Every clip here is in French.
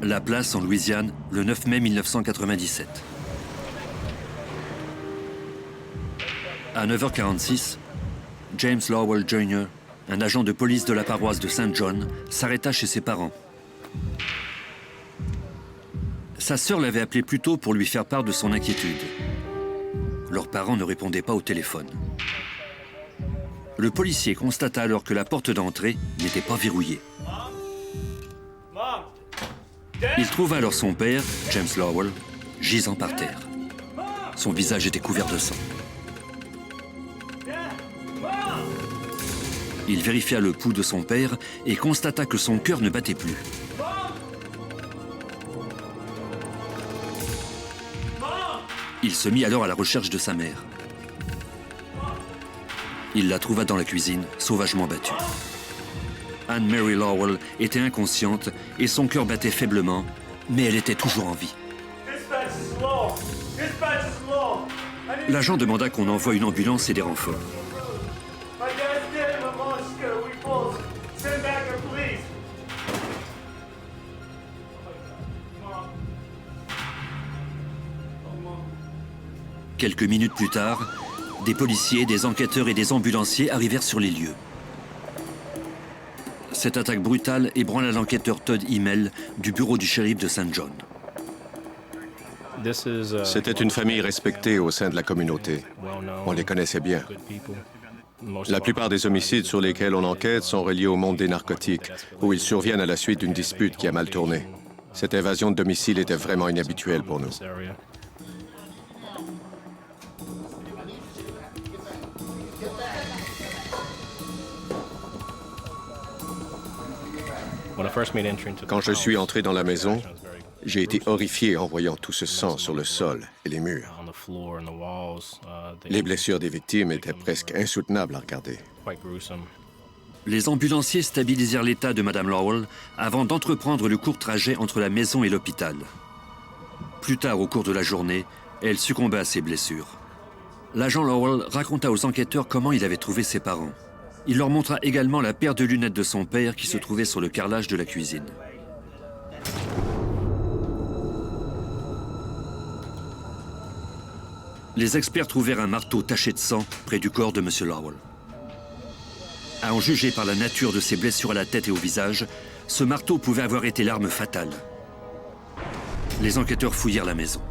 La Place, en Louisiane, le 9 mai 1997. À 9h46, James Lowell Jr., un agent de police de la paroisse de Saint John, s'arrêta chez ses parents. Sa sœur l'avait appelé plus tôt pour lui faire part de son inquiétude. Leurs parents ne répondaient pas au téléphone. Le policier constata alors que la porte d'entrée n'était pas verrouillée. Il trouva alors son père, James Lowell, gisant par terre. Son visage était couvert de sang. Il vérifia le pouls de son père et constata que son cœur ne battait plus. Il se mit alors à la recherche de sa mère. Il la trouva dans la cuisine, sauvagement battue. Anne-Mary Lowell était inconsciente et son cœur battait faiblement, mais elle était toujours en vie. L'agent demanda qu'on envoie une ambulance et des renforts. Quelques minutes plus tard, des policiers, des enquêteurs et des ambulanciers arrivèrent sur les lieux. Cette attaque brutale ébranla l'enquêteur Todd Himmel du bureau du shérif de Saint John. C'était une famille respectée au sein de la communauté. On les connaissait bien. La plupart des homicides sur lesquels on enquête sont reliés au monde des narcotiques, où ils surviennent à la suite d'une dispute qui a mal tourné. Cette évasion de domicile était vraiment inhabituelle pour nous. Quand je suis entré dans la maison, j'ai été horrifié en voyant tout ce sang sur le sol et les murs. Les blessures des victimes étaient presque insoutenables à regarder. Les ambulanciers stabilisèrent l'état de Mme Lowell avant d'entreprendre le court trajet entre la maison et l'hôpital. Plus tard, au cours de la journée, elle succomba à ses blessures. L'agent Lowell raconta aux enquêteurs comment il avait trouvé ses parents. Il leur montra également la paire de lunettes de son père qui se trouvait sur le carrelage de la cuisine. Les experts trouvèrent un marteau taché de sang près du corps de M. Lowell. À en juger par la nature de ses blessures à la tête et au visage, ce marteau pouvait avoir été l'arme fatale. Les enquêteurs fouillèrent la maison.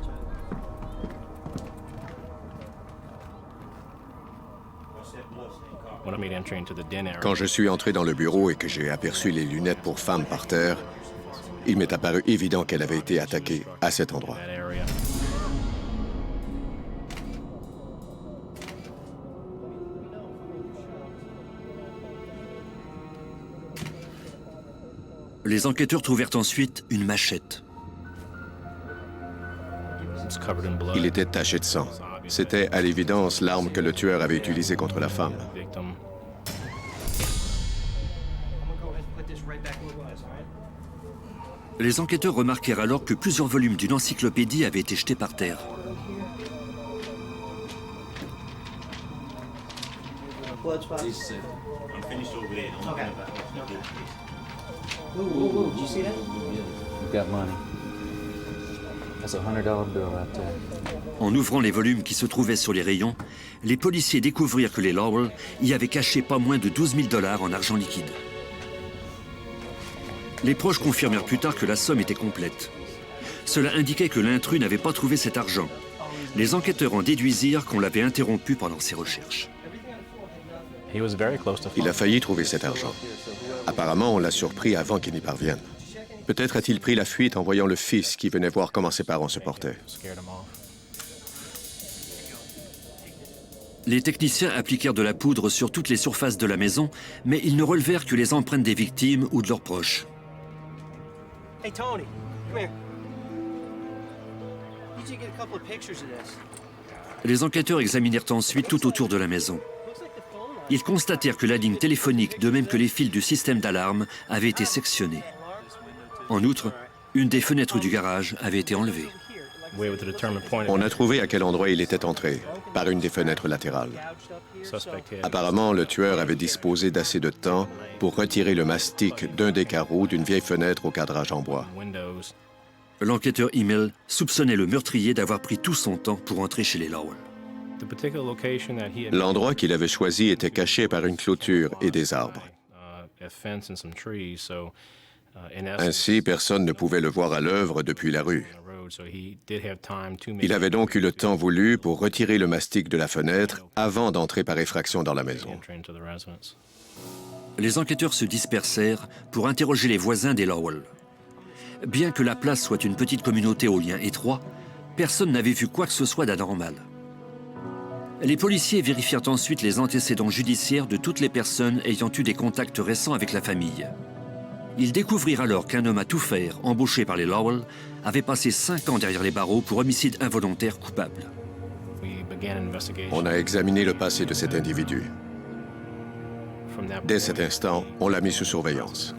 Quand je suis entré dans le bureau et que j'ai aperçu les lunettes pour femmes par terre, il m'est apparu évident qu'elle avait été attaquée à cet endroit. Les enquêteurs trouvèrent ensuite une machette. Il était taché de sang. C'était à l'évidence l'arme que le tueur avait utilisée contre la femme. Les enquêteurs remarquèrent alors que plusieurs volumes d'une encyclopédie avaient été jetés par terre. En ouvrant les volumes qui se trouvaient sur les rayons, les policiers découvrirent que les Lowell y avaient caché pas moins de 12 000 $ en argent liquide. Les proches confirmèrent plus tard que la somme était complète. Cela indiquait que l'intrus n'avait pas trouvé cet argent. Les enquêteurs en déduisirent qu'on l'avait interrompu pendant ses recherches. Il a failli trouver cet argent. Apparemment, on l'a surpris avant qu'il n'y parvienne. Peut-être a-t-il pris la fuite en voyant le fils qui venait voir comment ses parents se portaient. Les techniciens appliquèrent de la poudre sur toutes les surfaces de la maison, mais ils ne relevèrent que les empreintes des victimes ou de leurs proches. Hey, Tony, come here. You should get a couple of pictures of this. Les enquêteurs examinèrent ensuite tout autour de la maison. Ils constatèrent que la ligne téléphonique, de même que les fils du système d'alarme, avaient été sectionnés. En outre, une des fenêtres du garage avait été enlevée. On a trouvé à quel endroit il était entré. par une des fenêtres latérales. Apparemment, le tueur avait disposé d'assez de temps pour retirer le mastic d'un des carreaux d'une vieille fenêtre au cadrage en bois. L'enquêteur Himmel soupçonnait le meurtrier d'avoir pris tout son temps pour entrer chez les Lowell. L'endroit qu'il avait choisi était caché par une clôture et des arbres. Ainsi, personne ne pouvait le voir à l'œuvre depuis la rue. Il avait donc eu le temps voulu pour retirer le mastic de la fenêtre avant d'entrer par effraction dans la maison. Les enquêteurs se dispersèrent pour interroger les voisins des Lowell. Bien que la place soit une petite communauté aux liens étroits, personne n'avait vu quoi que ce soit d'anormal. Les policiers vérifièrent ensuite les antécédents judiciaires de toutes les personnes ayant eu des contacts récents avec la famille. Ils découvrirent alors qu'un homme à tout faire, embauché par les Lowell, avait passé 5 ans derrière les barreaux pour homicide involontaire coupable. On a examiné le passé de cet individu. Dès cet instant, on l'a mis sous surveillance.